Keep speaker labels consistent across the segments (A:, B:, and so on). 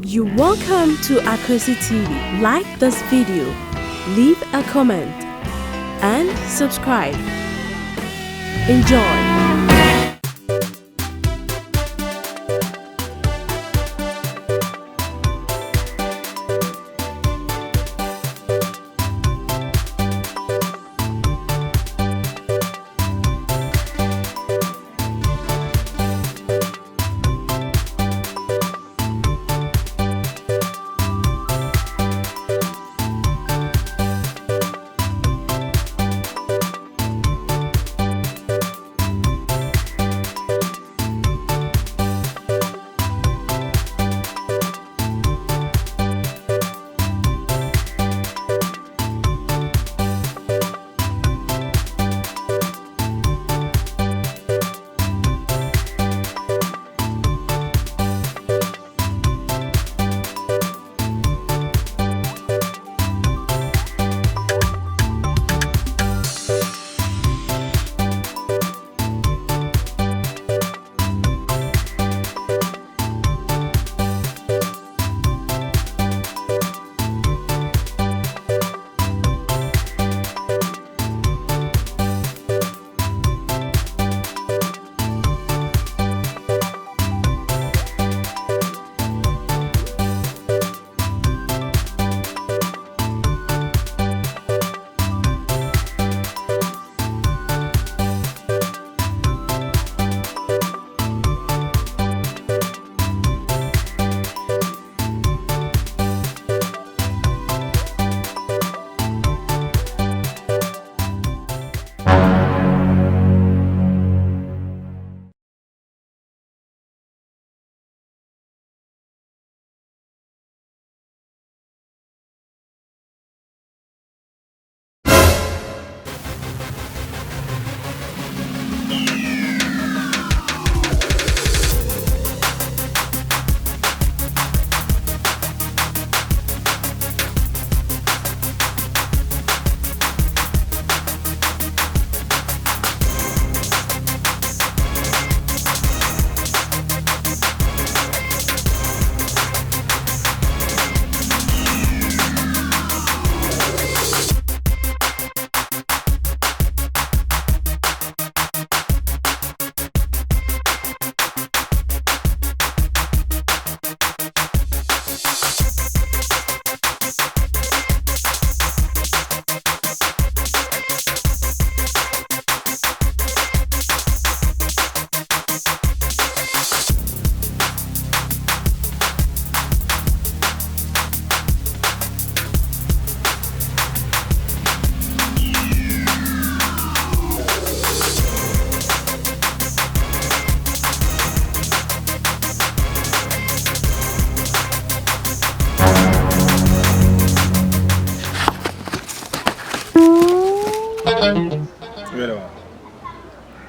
A: You're welcome to Akwasi TV. Like this video, leave a comment, and subscribe. Enjoy.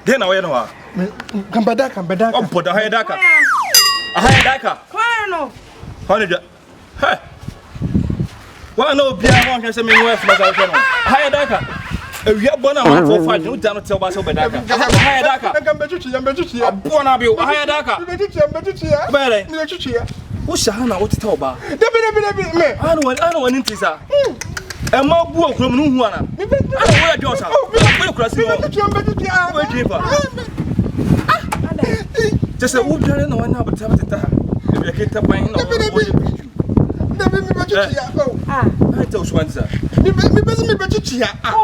B: Then I know.
C: Kambada.
B: Oh, put a higher daka. A higher daka.
C: Kwano.
B: Honey, hey. Well, no, Pierre, I want to send me away from the higher daka. If you have one for 5, no down to tell us over daka. Higher daka. I'm born of you. A higher daka. What's Shahana? What's the about? I don't want into that. And more book from Nuana. I don't wear yours. Just a wood and one number to if you get up buying I told one, sir.
C: Me oh,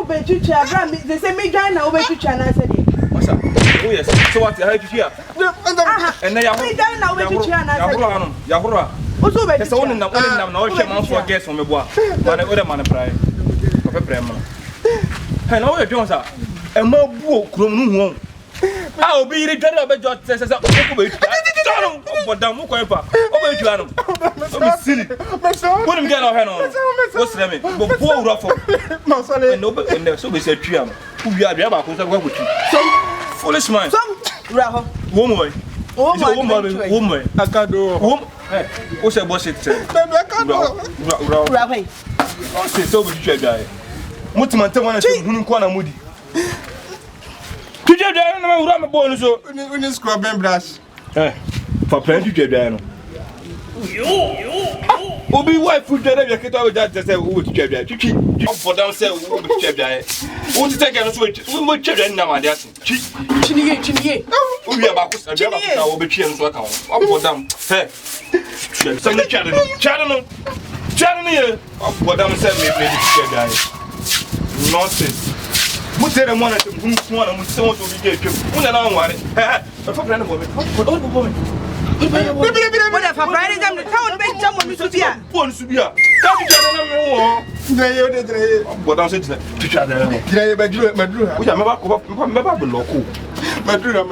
C: Betucha, they say me guy now, Betucha, and I said,
B: what's up? Oh, yes, so what I heard you here. And they are now, Betucha, and Yahura. Also, there's only now, no for guests from the bois, but I would have man pride of a prema. And all your Jones are a more book room. I'll be the general about says, but down Mukopa, over to Adam. Silly. Put him get our hand on. What's the name? But poor Ruffle. And no, so we said, Triam, who you are the other who's a work with you. Some foolish man. Some woman. Woman. I can't do. What's a boss? It's so much. Mutimanta wana se hunu kwa na mudi. Tuje da na wura me bo no so.
C: Uni scrub and brush.
B: For plan tuje da no. Yo. Obi wife food there be keto we just say we to twabia. Twitwi. For down say we twabia. We to take no so we twabia na ma dey asin.
C: Chiniye.
B: Obi abaku say we be twie no so aka ho. For down. Hey. Say no twade no. Twade no ye. For down say me twabia. Nonsense. Mutere mwana te mwana mutse wonto bi ge twem. Muna na nware. Eh. For plan no me.
C: What if I bring them to town? Big jump on Subia.
B: One Subia. Come to but I'm saying to Chadder. Which I remember the local. Madura.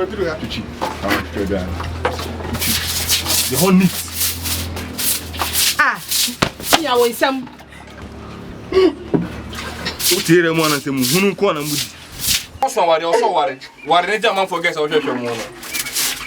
B: The whole need.
C: Yeah, with some.
B: Mutere mwana te mhunu ko na mudi. Also worry. Worry jam man forget our church mo.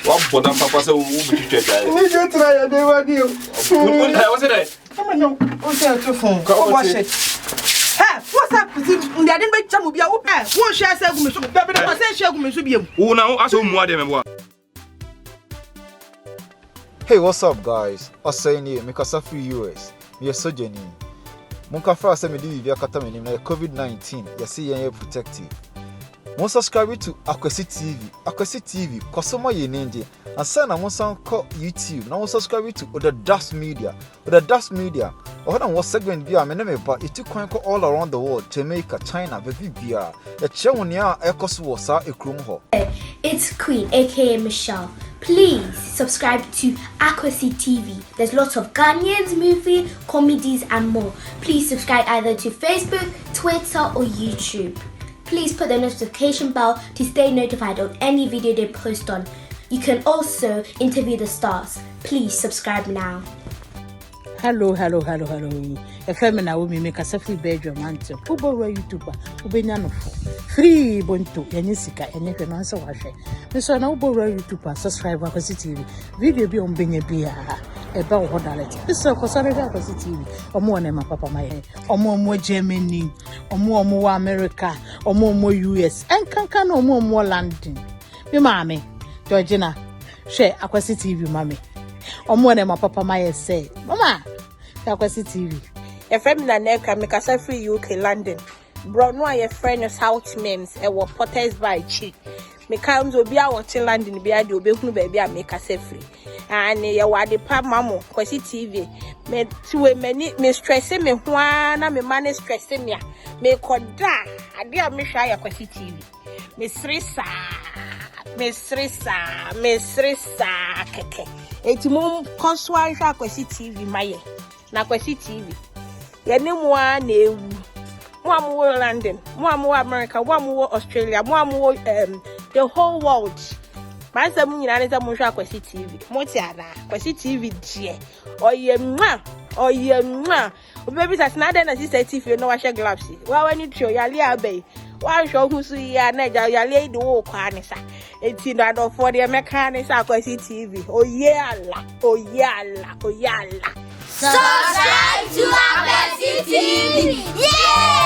B: What but I'm papa say we be church.
C: We go try dey wa di o.
B: What's it?
C: Come on, o say to phone. Go wash it. Hey, what's up? They didn't make jam bia wo. Wo share say gumesu. Bebe na say share gumesu biem.
B: Wo na aso mu ade mebo.
D: Hey, what's up, guys? I'm saying here, make us a few US. Me a surgeon. Munka fra say me di bia kata me nim na COVID-19. You see you protective. Mon subscribe to Akwasi TV, Kosoma ye ninja. And send a monsan call YouTube. Now subscribe to the Das Media. Or what segment be a meneme but it took all around the world, Jamaica, China, baby beer. A chewonia echoes was a crumho.
E: It's Queen, aka Michelle. Please subscribe to Akwasi TV. There's lots of Ghanaians, movie, comedies, and more. Please subscribe either to Facebook, Twitter, or YouTube. Please put the notification bell to stay notified on any video they post on. You can also interview the stars. Please subscribe now.
F: Hello. Efemina wo me make a free bedroom mantle. Ubo we YouTuber. Ubenya no free bonto. Yenye sika yenye hwe no anse wahwe. Me so na ubo we YouTuber subscribe Akwasi TV. Video bi on benye bia. Eba wo dalete. Eso ko sare Akwasi TV. Omo na ma papa maye. Omo Germany, omo America, omo US. Enkanka na omo London. Me maame. Georgina. Share Akwasi TV mame. Omo na ma papa maye say. Mama, Akwasi TV.
G: Your friend na neka make us free UK London. Bro, no your friend is South Mems e wo Porters by Chi. Me comes obi a watching London be a de obi hunu baby a make us free. And ye wa de pa mamo Akwasi TV. Me tuwe me stress me ho na me man stress me a. Me koda ade a me hwa Akwasi TV. Me stressa keke. Eti mom konswa hwa Akwasi TV maye. Na Akwasi TV. Yene mwa na ewu. Mwa mu London, mwa mu America, mwa mu Australia, mwa mu the whole world. Mansa mu nyina nza mu hwa Akwasi TV. Mo ti ara Akwasi TV die. Oye mwa. Obebi sa na den na sister TV no wa hwe gloves. Wa wani trio yale abai. Wa hwo husu ya na ja yale de wo kwa ne sa. Enti na do for the mechanics Akwasi TV. Oye ala.
E: Subscribe to Abrantee TV! Yeah!